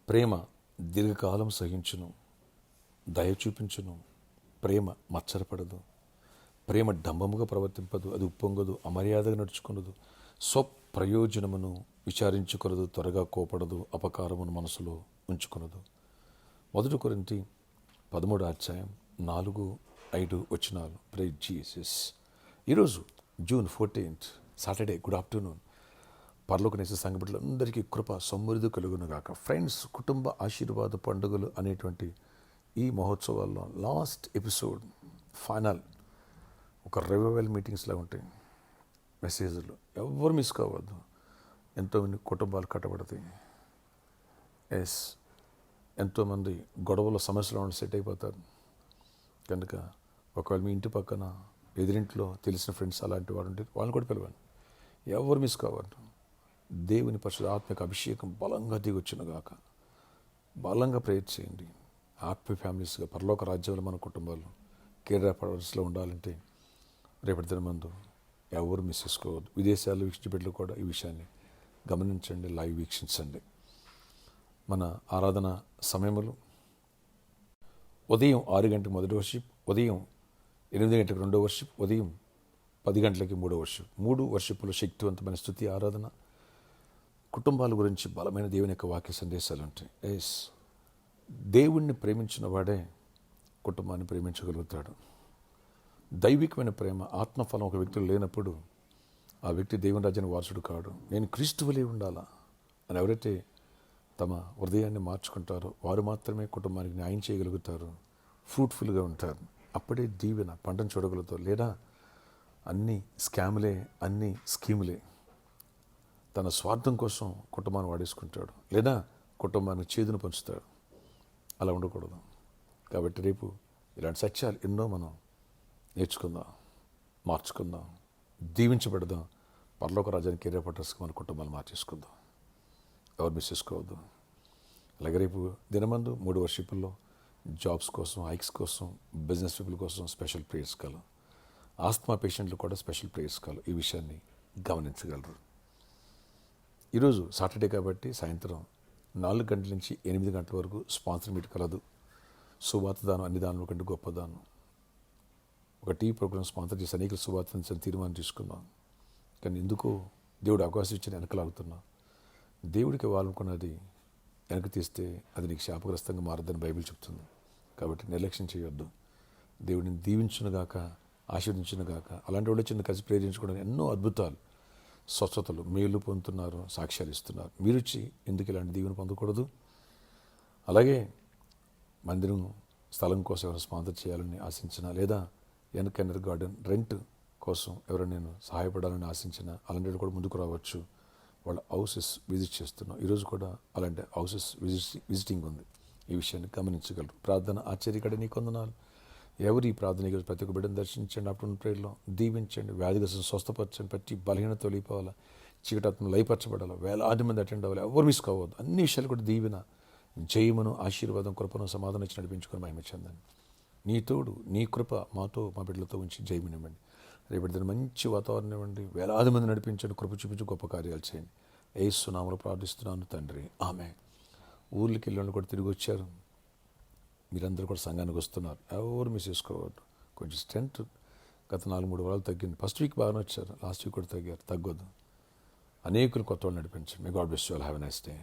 ప్రేమ దీర్ఘకాలం సహించును, దయ చూపించును. ప్రేమ మచ్చరపడదు. ప్రేమ డంబముగా ప్రవర్తింపదు, అది ఉప్పొంగదు, అమర్యాదగా నడుచుకున్నదు, స్వప్రయోజనమును విచారించుకొనదు, త్వరగా కోపడదు, అపకారమును మనసులో ఉంచుకొనదు. 1 కొరింథీ 13:4-5 ప్రైజ్ జీసస్. ఈరోజు June 14th Saturday. Good afternoon. పరలోకనేసే సంఘ బిడ్డలందరికీ కృప సమృద్ధి కలుగునుగాక. ఫ్రెండ్స్, కుటుంబ ఆశీర్వాద పండుగలు అనేటువంటి ఈ మహోత్సవాల్లో లాస్ట్ ఎపిసోడ్ ఫైనల్ ఒక రివైవల్ మీటింగ్స్లో ఉంటాయి. మెసేజ్లు ఎవరు మిస్ కావద్దు. ఎంతోమంది కుటుంబాలు కట్టబడతాయి. ఎంతోమంది గొడవల సమస్యలు సెట్ అయిపోతారు. కనుక ఒకవేళ మీ ఇంటి పక్కన ఎదురింట్లో తెలిసిన ఫ్రెండ్స్ అలాంటి వారు ఉంటే వాళ్ళని కూడా పిలవండి. ఎవరు మిస్ కావద్దు. దేవుని పరిశుద్ధ ఆత్మిక అభిషేకం బలంగా దిగొచ్చునుగాక. బలంగా ప్రేయర్ చేయండి. హ్యాపీ ఫ్యామిలీస్గా పరలోక రాజ్యంలో మన కుటుంబాలు కేరళలో ఉండాలంటే రేపటి దినమందు ఎవరు మిస్ చేసుకోవద్దు. విదేశాల్లో వీక్షించే బిడ్డలు కూడా ఈ విషయాన్ని గమనించండి, లైవ్ వీక్షించండి. మన ఆరాధన సమయములు ఉదయం 6 గంటలకు మొదటి వర్షిప్, ఉదయం 8 గంటలకు రెండో వర్షిప్, ఉదయం 10 గంటలకి మూడో వర్షిప్. 3 వర్షిప్లు శక్తివంతమైన స్తుతి ఆరాధన. కుటుంబాల గురించి బలమైన దేవుని యొక్క వాక్య సందేశాలు ఉంటాయి. దేవుణ్ణి ప్రేమించిన వాడే కుటుంబాన్ని ప్రేమించగలుగుతాడు. దైవికమైన ప్రేమ, ఆత్మఫలం ఒక వ్యక్తిలో లేనప్పుడు ఆ వ్యక్తి దేవుని రాజ్యానికి వారసుడు కాడు. నేను క్రీస్తు వలె ఉండాలా అని ఎవరైతే తమ హృదయాన్ని మార్చుకుంటారో వారు మాత్రమే కుటుంబానికి న్యాయం చేయగలుగుతారు, ఫ్రూట్ఫుల్గా ఉంటారు. అప్పుడే దీవెన పంటను చూడగలుగుతారు. లేదా అన్ని స్కాములే, అన్ని స్కీములే. తన స్వార్థం కోసం కుటుంబాన్ని వాడేసుకుంటాడు, లేదా కుటుంబానికి చేదును పంచుతాడు. అలా ఉండకూడదు. కాబట్టి రేపు ఇలాంటి సత్యాలు ఎన్నో మనం నేర్చుకుందాం, మార్చుకుందాం, దీవించబడదాం. పరలోక రాజ్యానికి కెరీర్ పట్టర్స్కి మన కుటుంబాలు మార్చేసుకుందాం. ఎవరు మిస్ చేసుకోవద్దు. అలాగే రేపు దినమందు 3 వర్షిపుల్లో జాబ్స్ కోసం, హైక్స్ కోసం, బిజినెస్ పీపుల్ కోసం స్పెషల్ ప్రేయర్స్ కాలు, ఆస్తమా పేషెంట్లు కూడా స్పెషల్ ప్రేయర్స్ కాలు. ఈ విషయాన్ని గమనించగలరు. ఈరోజు సాటర్డే కాబట్టి సాయంత్రం 4 గంటల నుంచి 8 గంటల వరకు స్పాన్సర్ మీట్ కలదు. సువార్త దానం అన్ని దానం కంటే గొప్ప దానం. ఒక టీవీ ప్రోగ్రామ్ స్పాన్సర్ చేసి అనేక సువార్తను తీర్మానం తీసుకున్నాం. కానీ ఎందుకో దేవుడు అవకాశం ఇచ్చిన వెనకలాగుతున్నాం. దేవుడికి ఇవ్వాలనుకున్నది వెనక తీస్తే అది నీకు శాపగ్రస్తంగా మారదని బైబిల్ చెప్తుంది. కాబట్టి నిర్లక్ష్యం చేయొద్దు. దేవుడిని దీవించునుగాక, ఆశీర్వదించునుగాక. అలాంటి వాళ్ళు చిన్న కలిసి ప్రేరించుకోవడానికి ఎన్నో అద్భుతాలు, స్వస్థతలు, మేలు పొందుతున్నారు, సాక్ష్యాలు ఇస్తున్నారు. మీరు వచ్చి ఎందుకు ఇలాంటి దీవెన పొందకూడదు? అలాగే మందిరం స్థలం కోసం ఎవరైనా స్పాన్సర్ చేయాలని ఆశించినా, లేదా ఎన్కెన్నర్ గార్డెన్ రెంట్ కోసం ఎవరైనా నేను సహాయపడాలని ఆశించినా అలాంటి కూడా ముందుకు రావచ్చు. వాళ్ళ హౌసెస్ విజిట్ చేస్తున్నాం. ఈరోజు కూడా అలాంటి హౌసెస్ విజిటింగ్ ఉంది. ఈ విషయాన్ని గమనించగలరు. ప్రార్థన ఆశ్చర్యకడ నీ కొందనాలు. ఎవరు ఈ ప్రార్థన ఈరోజు ప్రతి ఒక్క బిడ్డను దర్శించండి. ఆఫ్టర్నూన్ ప్రేయర్లో దీవించండి. వ్యాధిగ్రస్తులను స్వస్థపరచండి. ప్రతి బలహీనత తొలిపోవాలా, చీకటాత్మ లయపరచబడాలా, వేలాది మంది అటెండ్ అవ్వాలి. ఎవరు మిస్ కావద్దు. అన్ని విషయాలు కూడా దీవెన, జయమును, ఆశీర్వాదం, కృపను, సమాధానం ఇచ్చి నడిపించుకొని మహిమ చెందండి. నీ తోడు, నీ కృప మాతో, మా బిడ్డలతో ఉంచి జయమునివ్వండి. రేపటి దిన మంచి వాతావరణం ఇవ్వండి. వేలాది మంది నడిపించండి. కృప చూపించి గొప్ప కార్యాలు చేయండి. యేసు నామములో ప్రార్థిస్తున్నాను తండ్రి, ఆమేన్. ఊర్లకి వెళ్ళి కూడా తిరిగి వచ్చారు. మీరందరూ కూడా సంఘానికి వస్తున్నారు. ఎవరు మిస్ చేసుకోవద్దు. కొంచెం స్ట్రెంత్ గత 4-3 వారాలు తగ్గింది. ఫస్ట్ వీక్ బాగానే వచ్చారు, లాస్ట్ వీక్ కూడా తగ్గొద్దు. అనేకులు కొత్త వాళ్ళు నడిపించండి. May God bless you all. Have a nice day.